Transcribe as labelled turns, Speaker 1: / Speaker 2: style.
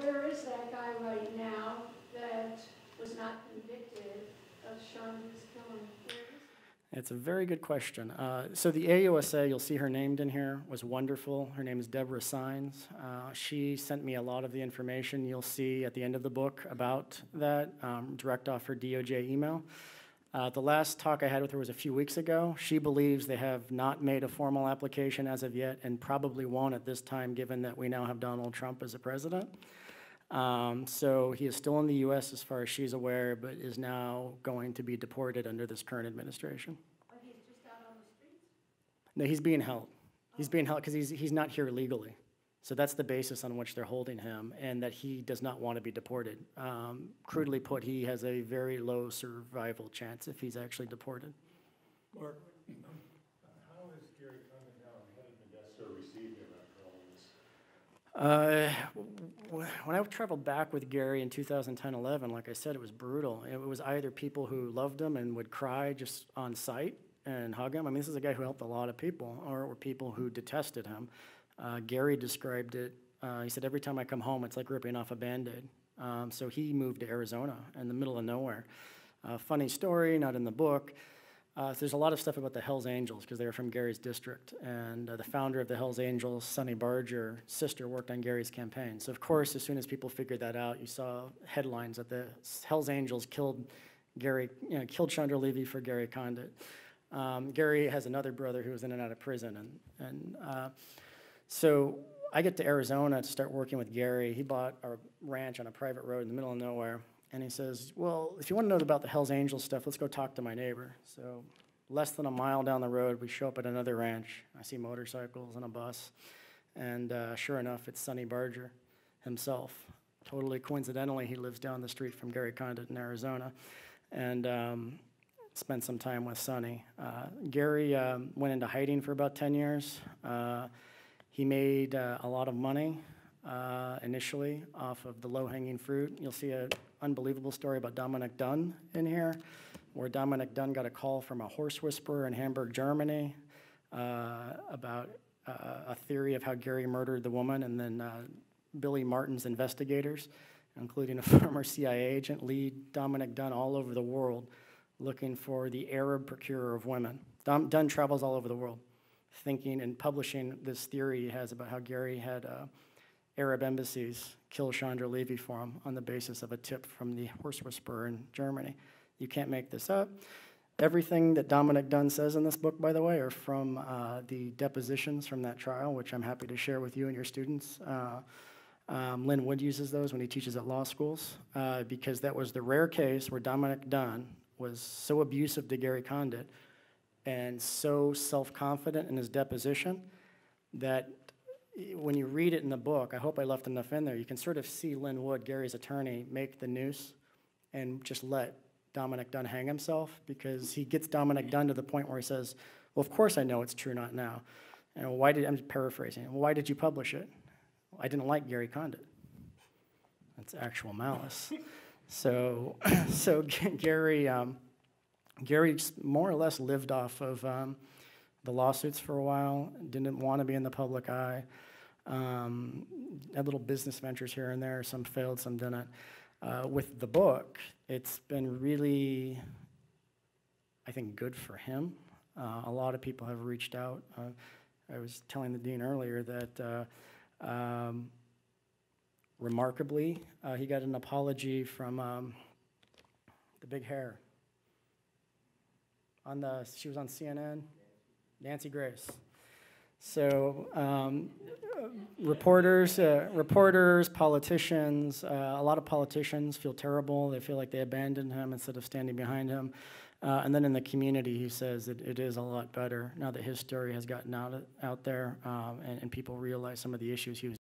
Speaker 1: where is that guy right now that was not convicted of Chandra's killing? Where is he?
Speaker 2: It's a very good question. So the AUSA, you'll see her named in here, was wonderful. Her name is Deborah Sines. She sent me a lot of the information you'll see at the end of the book about that, direct off her DOJ email. The last talk I had with her was a few weeks ago. She believes they have not made a formal application as of yet and probably won't at this time, given that we now have Donald Trump as a president. So he is still in the U.S. as far as she's aware, but is now going to be deported under this current administration.
Speaker 1: But he's just out on the streets?
Speaker 2: No, he's being held. He's being held because he's not here legally. So that's the basis on which they're holding him, and that he does not want to be deported. Crudely put, he has a very low survival chance if he's actually deported.
Speaker 3: Mark, how is Gary Condon now, and how did Modesto receive him after all this?
Speaker 2: When I traveled back with Gary in 2010-11, like I said, it was brutal. It was either people who loved him and would cry just on sight and hug him. I mean, this is a guy who helped a lot of people, or people who detested him. Gary described it, he said, every time I come home, it's like ripping off a Band-Aid. So he moved to Arizona in the middle of nowhere. Funny story, not in the book. So there's a lot of stuff about the Hells Angels because they were from Gary's district. And the founder of the Hells Angels, Sonny Barger, sister, worked on Gary's campaign. So of course, as soon as people figured that out, you saw headlines that the Hells Angels killed Gary, killed Chandra Levy for Gary Condit. Gary has another brother who was in and out of prison. So I get to Arizona to start working with Gary. He bought a ranch on a private road in the middle of nowhere. And he says, well, if you want to know about the Hells Angels stuff, let's go talk to my neighbor. So less than a mile down the road, we show up at another ranch. I see motorcycles and a bus. And sure enough, it's Sonny Barger himself. Totally coincidentally, he lives down the street from Gary Condit in Arizona. And spent some time with Sonny. Gary went into hiding for about 10 years. He made a lot of money initially off of the low-hanging fruit. You'll see an unbelievable story about Dominic Dunn in here, where Dominic Dunn got a call from a horse whisperer in Hamburg, Germany, about a theory of how Gary murdered the woman, and then Billy Martin's investigators, including a former CIA agent, lead Dominic Dunn all over the world looking for the Arab procurer of women. Dunn travels all over the world, thinking and publishing this theory he has about how Gary had Arab embassies kill Chandra Levy for him on the basis of a tip from the horse whisperer in Germany. You can't make this up. Everything that Dominic Dunn says in this book, by the way, are from the depositions from that trial, which I'm happy to share with you and your students. Lynn Wood uses those when he teaches at law schools, because that was the rare case where Dominic Dunn was so abusive to Gary Condit and so self-confident in his deposition that when you read it in the book, I hope I left enough in there, you can sort of see Lynn Wood, Gary's attorney, make the noose and just let Dominic Dunn hang himself, because he gets Dominic Dunn to the point where he says, well, of course I know it's true, not now. And I'm paraphrasing, why did you publish it? Well, I didn't like Gary Condit. That's Actual Malice. So Gary more or less lived off of the lawsuits for a while, didn't want to be in the public eye, had little business ventures here and there, some failed, some didn't. With the book, it's been really, I think, good for him. A lot of people have reached out. I was telling the dean earlier that remarkably, he got an apology from the big hair. She was on CNN, Nancy Grace. So reporters, politicians, a lot of politicians feel terrible. They feel like they abandoned him instead of standing behind him. And then in the community, he says that it is a lot better now that his story has gotten out there and people realize some of the issues he was